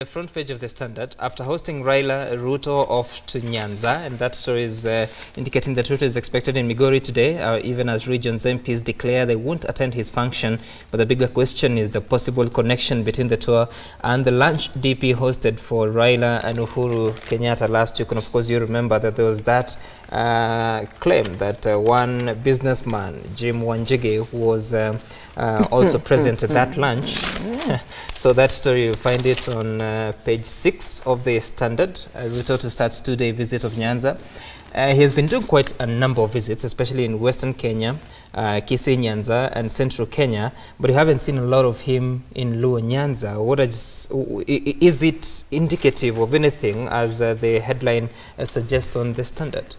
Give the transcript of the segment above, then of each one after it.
The front page of the Standard, after hosting Raila, Ruto off to Nyanza, and that story is indicating that Ruto is expected in Migori today, even as region's MPs declare they won't attend his function. But the bigger question is the possible connection between the tour and the lunch DP hosted for Raila and Uhuru Kenyatta last week. And of course, you remember that there was that claim that one businessman, Jim Wanjigi, was also present at that lunch. So that story, you find it on page 6 of the Standard. Ruto to start 2-day visit of Nyanza. He has been doing quite a number of visits, especially in Western Kenya, Kisii, Nyanza, and Central Kenya, but you haven't seen a lot of him in Luo Nyanza. What is it indicative of anything, as the headline suggests on the Standard?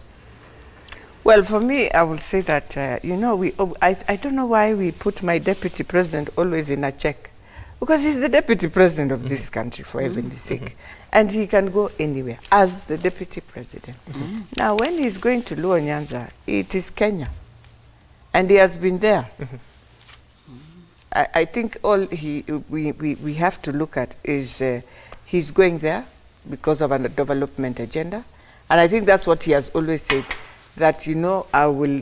Well, for me, I will say that, you know, I don't know why we put my deputy president always in a check. Because he's the deputy president of this country, for heaven's sake. And he can go anywhere as the deputy president. Now, when he's going to Luo Nyanza, it is Kenya. And he has been there. I think all we have to look at is he's going there because of a development agenda. And I think that's what he has always said, that, you know, I will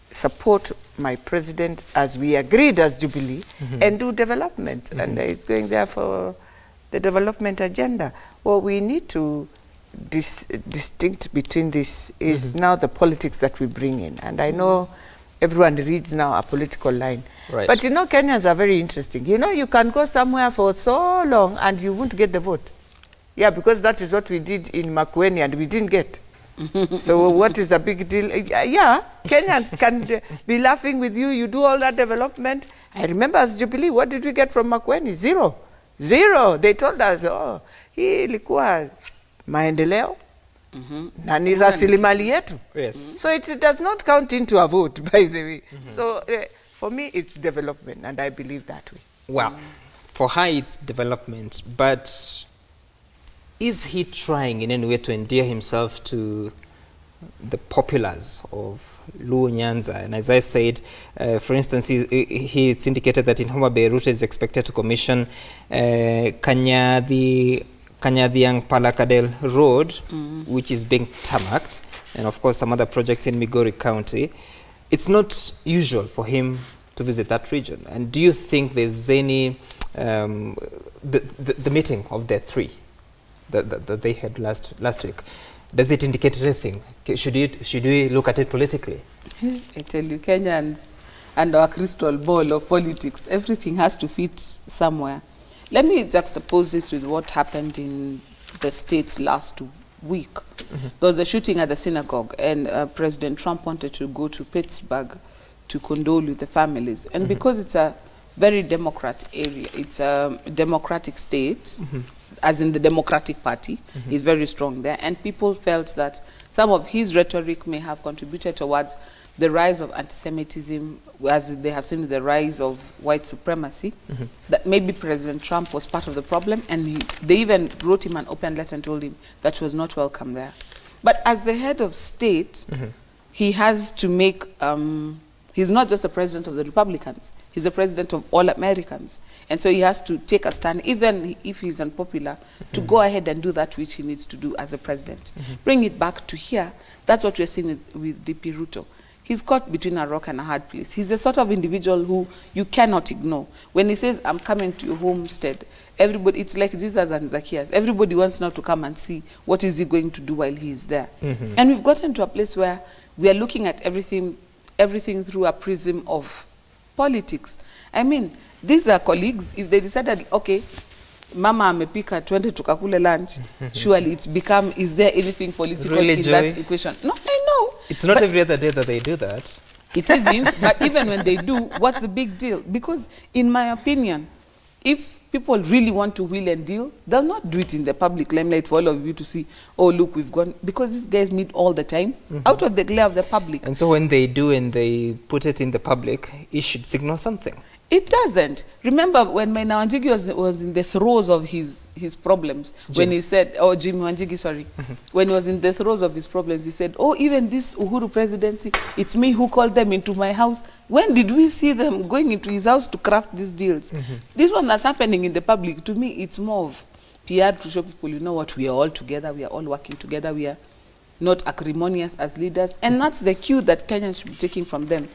support my president as we agreed as Jubilee and do development. And he's going there for the development agenda. What we need to distinct between this is now the politics that we bring in. And I know everyone reads now a political line. Right. But you know, Kenyans are very interesting. You know, you can go somewhere for so long and you won't get the vote. Yeah, because that is what we did in Makueni and we didn't get. So what is the big deal? Yeah, Kenyans can be laughing with you. You do all that development. I remember as Jubilee, what did we get from Makueni? Zero. Zero. They told us, oh, hii ilikuwa maendeleo na ni rasilimali yetu. Yes. So it does not count into a vote, by the way. So for me, it's development, and I believe that way. Well, for her, it's development, but is he trying in any way to endear himself to the populace of Luo Nyanza? And as I said, for instance, it's indicated that in Homa Bay, Ruto is expected to commission Kanyadiang Palakadel Road, which is being tarmacked, and of course some other projects in Migori County. It's not usual for him to visit that region. And do you think there's any, the meeting of the three that they had last week, does it indicate anything? Should we look at it politically? I tell you, Kenyans and our crystal ball of politics, everything has to fit somewhere. Let me juxtapose this with what happened in the States last week. There was a shooting at the synagogue, and President Trump wanted to go to Pittsburgh to condole with the families. And because it's a very Democrat area, it's a democratic state, as in the Democratic Party, is very strong there. And people felt that some of his rhetoric may have contributed towards the rise of anti-Semitism, as they have seen the rise of white supremacy, that maybe President Trump was part of the problem, and they even wrote him an open letter and told him that he was not welcome there. But as the head of state, he has to make, he's not just the president of the Republicans, he's the president of all Americans. And so he has to take a stand, even if he's unpopular, to go ahead and do that which he needs to do as a president. Bring it back to here. That's what we're seeing with DP Ruto. He's caught between a rock and a hard place. He's the sort of individual who you cannot ignore. When he says, I'm coming to your homestead, everybody, it's like Jesus and Zacchaeus. Everybody wants now to come and see what is he going to do while he is there. And we've gotten to a place where we are looking at everything through a prism of politics. I mean, these are colleagues. If they decided, okay, Mama amepika 20 tukakule lunch, surely it's become, is there anything political really, in Joy? that equation? No, I know. It's not every other day that they do that. It isn't, but even when they do, what's the big deal? Because in my opinion, if people really want to wheel and deal, they'll not do it in the public limelight for all of you to see, oh, look, we've gone, because these guys meet all the time, out of the glare of the public. And so when they do and they put it in the public, it should signal something. It doesn't. Remember when Maina Wanjigi was in the throes of his problems, when he said, oh, Jimmy Wanjigi, sorry, when he was in the throes of his problems, he said, oh, even this Uhuru presidency, it's me who called them into my house. When did we see them going into his house to craft these deals? This one that's happening in the public, to me, it's more of PR to show people, you know what, we are all together, we are all working together, we are not acrimonious as leaders. And that's the cue that Kenyans should be taking from them.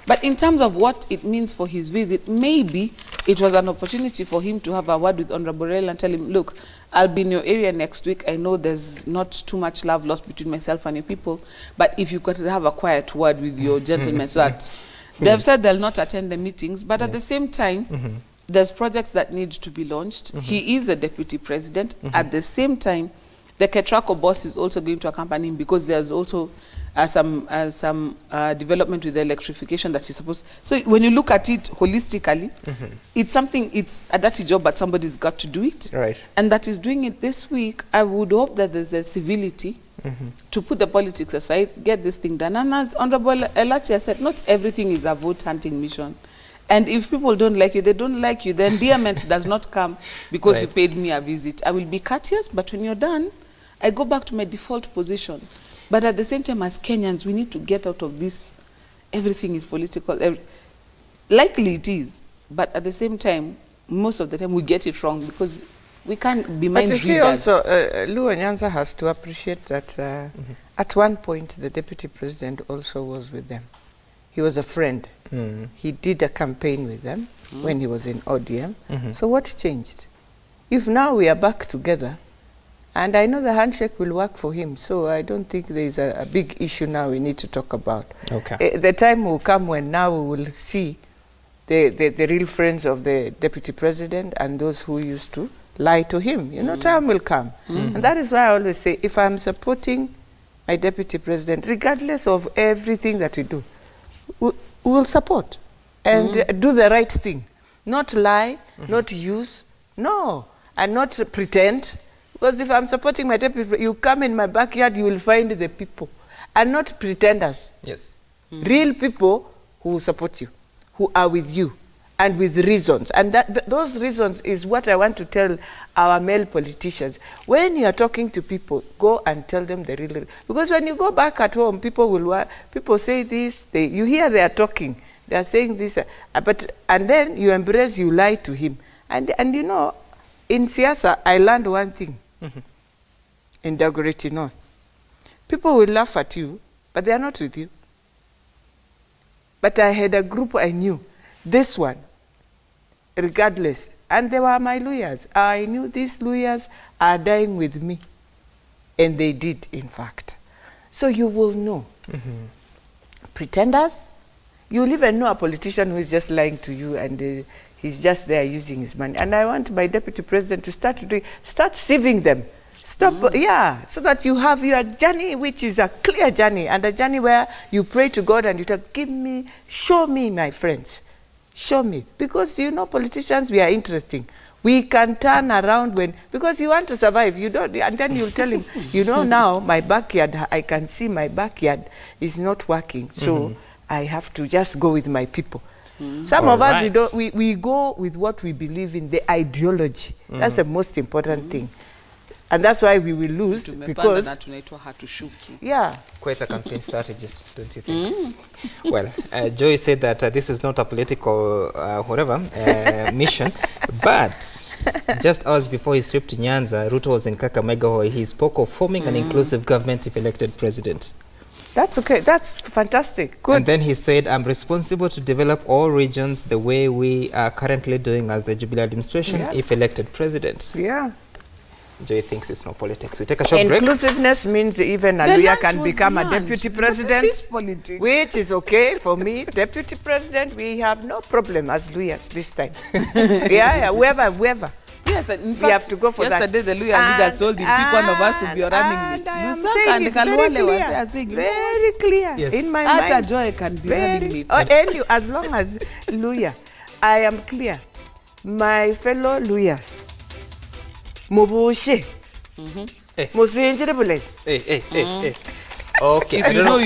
But in terms of what it means for his visit, maybe it was an opportunity for him to have a word with Honorable Raila and tell him, look, I'll be in your area next week. I know there's not too much love lost between myself and your people, but if you could have a quiet word with your gentlemen, so that they've said they'll not attend the meetings, but at the same time, there's projects that need to be launched. He is a deputy president. At the same time, the Ketrako boss is also going to accompany him because there's also some development with the electrification that he's supposed. So when you look at it holistically, it's something, it's a dirty job, but somebody's got to do it. Right. And that is doing it this week. I would hope that there's a civility to put the politics aside, get this thing done. And as Honorable Elachi said, not everything is a vote hunting mission. And if people don't like you, they don't like you. The endearment does not come because you paid me a visit. I will be courteous, but when you're done, I go back to my default position. But at the same time, as Kenyans, we need to get out of this. Everything is political. Likely it is. But at the same time, most of the time, we get it wrong because we can't be mind readers. But you see also, Luo Nyanza has to appreciate that at one point, the deputy president also was with them. He was a friend. He did a campaign with them when he was in ODM. So what changed? If now we are back together, and I know the handshake will work for him, so I don't think there is a big issue now we need to talk about. Okay. The time will come when now we will see the real friends of the deputy president and those who used to lie to him. You know, time will come. And that is why I always say, if I'm supporting my deputy president, regardless of everything that we do, we will support and do the right thing. Not lie, not use, no, and not pretend. Because if I'm supporting my deputy, you come in my backyard, you will find the people, and not pretenders. Yes. Real people who support you, who are with you, and with reasons. And those reasons is what I want to tell our male politicians. When you are talking to people, go and tell them the real. Because when you go back at home, people say this. You hear they are talking. They are saying this, and then you embrace. You lie to him. And you know, in Siasa, I learned one thing. In Dagoretti North, people will laugh at you, but they are not with you. But I had a group I knew, this one, regardless, and they were my lawyers. I knew these lawyers are dying with me, and they did, in fact. So you will know. Pretenders, you'll even know a politician who is just lying to you and he's just there using his money. And I want my deputy president to start sieving them. Stop, yeah, so that you have your journey, which is a clear journey, and a journey where you pray to God and you tell, show me, my friends, show me. Because, you know, politicians, we are interesting. We can turn around because you want to survive, you don't, and then you'll tell him, you know, now my backyard, I can see my backyard is not working, so I have to just go with my people. Some of us, we go with what we believe in, the ideology. That's the most important thing. And that's why we will lose, because... Yeah. Quite a campaign strategist, don't you think? Well, Joy said that this is not a political, mission, but just hours before his trip to Nyanza, Ruto was in Kakamega, where he spoke of forming an inclusive government if elected president. That's okay. That's fantastic. Good. And then he said, I'm responsible to develop all regions the way we are currently doing as the Jubilee administration if elected president. Yeah. Joy thinks it's no politics. We take a short break. Inclusiveness means even a lawyer can become a deputy president, which is okay for me. Deputy president, we have no problem as lawyers this time. Whoever. Yes, and in fact, we have to go for yesterday the lawyer leaders told him, pick one of us to be your running mate. Very clear. Yes. In my mind. Joy can be running mate. As long as lawyer, I am clear. My fellow lawyers, Moboshe. Musinjire bule. Okay, if you know